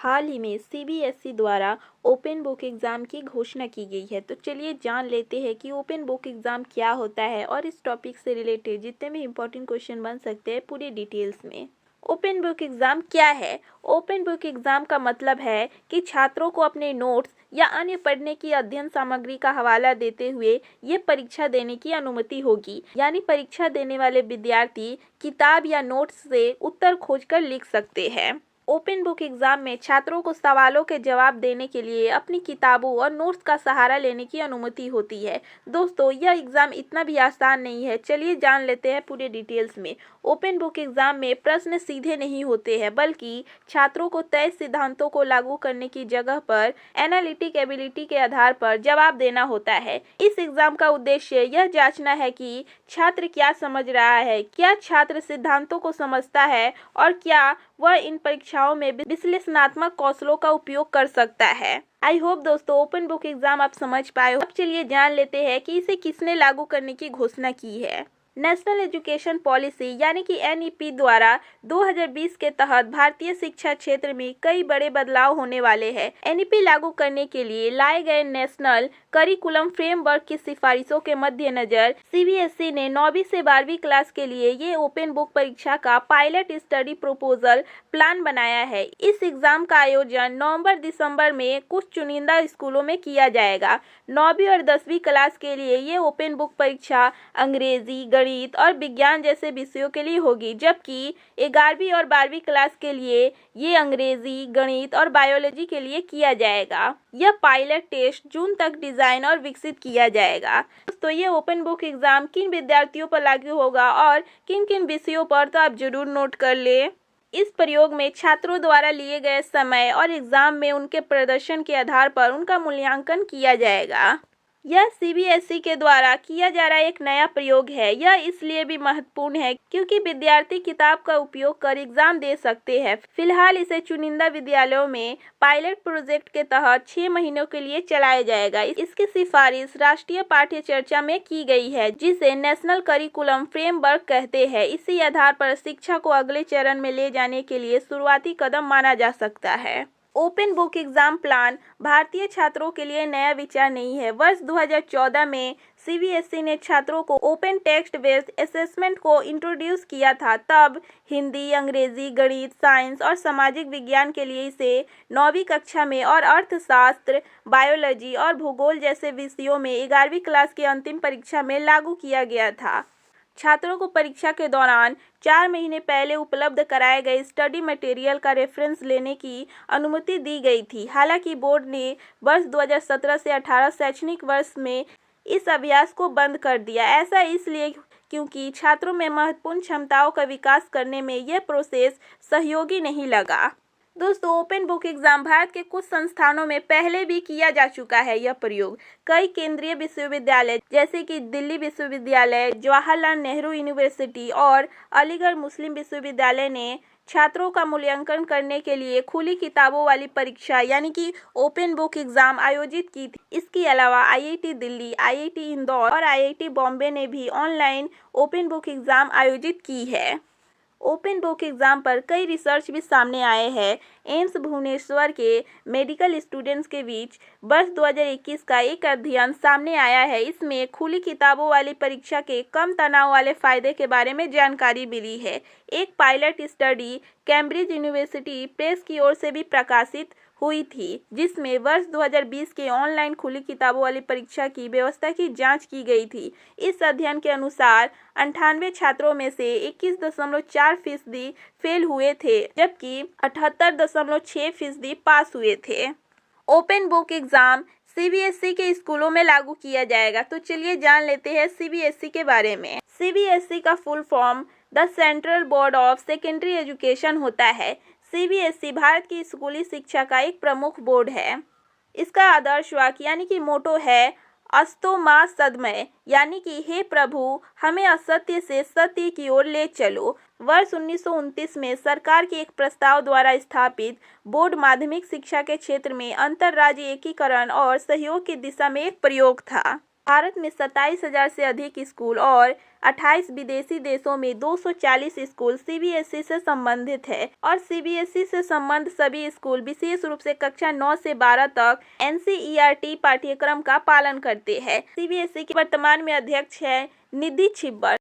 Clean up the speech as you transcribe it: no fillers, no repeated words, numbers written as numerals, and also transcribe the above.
हाल ही में सीबीएसई द्वारा open book exam की घोषणा की गई है। तो चलिए जान लेते हैं कि ओपन बुक एग्ज़ाम क्या होता है और इस टॉपिक से रिलेटेड जितने भी इम्पोर्टेंट क्वेश्चन बन सकते हैं पूरी डिटेल्स में। ओपन बुक एग्ज़ाम क्या है? ओपन बुक एग्ज़ाम का मतलब है कि छात्रों को अपने नोट्स या अन्य पढ़ने की अध्ययन सामग्री का हवाला देते हुए ये परीक्षा देने की अनुमति होगी। यानी परीक्षा देने वाले विद्यार्थी किताब या नोट्स से उत्तर खोजकर लिख सकते हैं। ओपन बुक एग्ज़ाम में छात्रों को सवालों के जवाब देने के लिए अपनी किताबों और नोट्स का सहारा लेने की अनुमति होती है। दोस्तों, यह एग्ज़ाम इतना भी आसान नहीं है। चलिए जान लेते हैं पूरे डिटेल्स में। ओपन बुक एग्ज़ाम में प्रश्न सीधे नहीं होते हैं, बल्कि छात्रों को तय सिद्धांतों को लागू करने की जगह पर एनालिटिक एबिलिटी के आधार पर जवाब देना होता है। इस एग्ज़ाम का उद्देश्य यह जांचना है कि छात्र क्या समझ रहा है, क्या छात्र सिद्धांतों को समझता है और क्या वह इन परीक्षाओं में विश्लेषणात्मक कौशलों का उपयोग कर सकता है। आई होप दोस्तों ओपन बुक एग्जाम आप समझ पाए हो। अब चलिए जान लेते हैं कि इसे किसने लागू करने की घोषणा की है। नेशनल एजुकेशन पॉलिसी यानी कि एनईपी द्वारा 2020 के तहत भारतीय शिक्षा क्षेत्र में कई बड़े बदलाव होने वाले हैं। एनईपी लागू करने के लिए लाए गए नेशनल करिकुलम फ्रेमवर्क की सिफारिशों के मद्देनजर सीबीएसई ने 9वीं से 12वीं क्लास के लिए ये ओपन बुक परीक्षा का पायलट स्टडी प्रपोजल प्लान बनाया है। इस एग्जाम का आयोजन नवंबर-दिसंबर में कुछ चुनिंदा स्कूलों में किया जाएगा। 9वीं और 10वीं क्लास के लिए ये ओपन बुक परीक्षा अंग्रेजी, गणित और विज्ञान जैसे विषयों के लिए होगी, जबकि 11वीं और 12वीं क्लास के लिए ये अंग्रेजी, गणित और बायोलॉजी के लिए किया जाएगा। यह पायलट टेस्ट जून तक डिजाइन और विकसित किया जाएगा। तो ये ओपन बुक एग्जाम किन विद्यार्थियों पर लागू होगा और किन किन विषयों पर, तो आप जरूर नोट कर ले। इस प्रयोग में छात्रों द्वारा लिए गए समय और एग्जाम में उनके प्रदर्शन के आधार पर उनका मूल्यांकन किया जाएगा। यह सीबीएसई के द्वारा किया जा रहा एक नया प्रयोग है। यह इसलिए भी महत्वपूर्ण है क्योंकि विद्यार्थी किताब का उपयोग कर एग्जाम दे सकते हैं। फिलहाल इसे चुनिंदा विद्यालयों में पायलट प्रोजेक्ट के तहत 6 महीनों के लिए चलाया जाएगा। इसकी सिफारिश राष्ट्रीय पाठ्य चर्चा में की गई है, जिसे नेशनल करिकुलम फ्रेमवर्क कहते हैं। इसी आधार पर शिक्षा को अगले चरण में ले जाने के लिए शुरुआती कदम माना जा सकता है। ओपन बुक एग्जाम प्लान भारतीय छात्रों के लिए नया विचार नहीं है। वर्ष 2014 में सीबीएसई ने छात्रों को ओपन टेक्स्ट बेस्ड असेसमेंट को इंट्रोड्यूस किया था। तब हिंदी, अंग्रेजी, गणित, साइंस और सामाजिक विज्ञान के लिए इसे 9वीं कक्षा में और अर्थशास्त्र, बायोलॉजी और भूगोल जैसे विषयों में 11वीं क्लास की अंतिम परीक्षा में लागू किया गया था। छात्रों को परीक्षा के दौरान 4 महीने पहले उपलब्ध कराए गए स्टडी मटेरियल का रेफरेंस लेने की अनुमति दी गई थी। हालांकि बोर्ड ने वर्ष 2017 से 18 शैक्षणिक वर्ष में इस अभ्यास को बंद कर दिया। ऐसा इसलिए क्योंकि छात्रों में महत्वपूर्ण क्षमताओं का विकास करने में यह प्रोसेस सहयोगी नहीं लगा। दोस्तों, ओपन बुक एग्जाम भारत के कुछ संस्थानों में पहले भी किया जा चुका है। यह प्रयोग कई केंद्रीय विश्वविद्यालय जैसे कि दिल्ली विश्वविद्यालय, जवाहरलाल नेहरू यूनिवर्सिटी और अलीगढ़ मुस्लिम विश्वविद्यालय ने छात्रों का मूल्यांकन करने के लिए खुली किताबों वाली परीक्षा यानी कि ओपन बुक एग्जाम आयोजित की थी। इसके अलावा आईआईटी दिल्ली, आईआईटी इंदौर और आईआईटी बॉम्बे ने भी ऑनलाइन ओपन बुक एग्जाम आयोजित की है। ओपन बुक एग्जाम पर कई रिसर्च भी सामने आए हैं। एम्स भुवनेश्वर के मेडिकल स्टूडेंट्स के बीच वर्ष 2021 का एक अध्ययन सामने आया है। इसमें खुली किताबों वाली परीक्षा के कम तनाव वाले फायदे के बारे में जानकारी मिली है। एक pilot study Cambridge university press की ओर से भी प्रकाशित हुई थी, जिसमें वर्ष 2020 के ऑनलाइन खुली किताबों वाली परीक्षा की व्यवस्था की जांच की गई थी। इस अध्ययन के अनुसार 98 छात्रों में से 21.4% फेल हुए थे, जबकि 78.6% पास हुए थे। ओपन बुक एग्जाम सीबीएसई के स्कूलों में लागू किया जाएगा। तो चलिए जान लेते हैं सीबीएसई के बारे में। सीबीएसई का full form the central board of secondary education होता है। सीबीएसई भारत की स्कूली शिक्षा का एक प्रमुख बोर्ड है। इसका आदर्श वाक्य यानी कि मोटो है अस्तो मा सदमय, यानी कि हे प्रभु हमें असत्य से सत्य की ओर ले चलो। वर्ष 1929 में सरकार के एक प्रस्ताव द्वारा स्थापित बोर्ड माध्यमिक शिक्षा के क्षेत्र में अंतरराज्य एकीकरण और सहयोग की दिशा में एक प्रयोग था। भारत में 27,000 से अधिक स्कूल और 28 विदेशी देशों में 240 स्कूल सीबीएसई से संबंधित है और सीबीएसई से संबंध सभी स्कूल विशेष रूप से कक्षा 9 से 12 तक एनसीईआरटी पाठ्यक्रम का पालन करते हैं। सीबीएसई के वर्तमान में अध्यक्ष है निधि छिब्बर।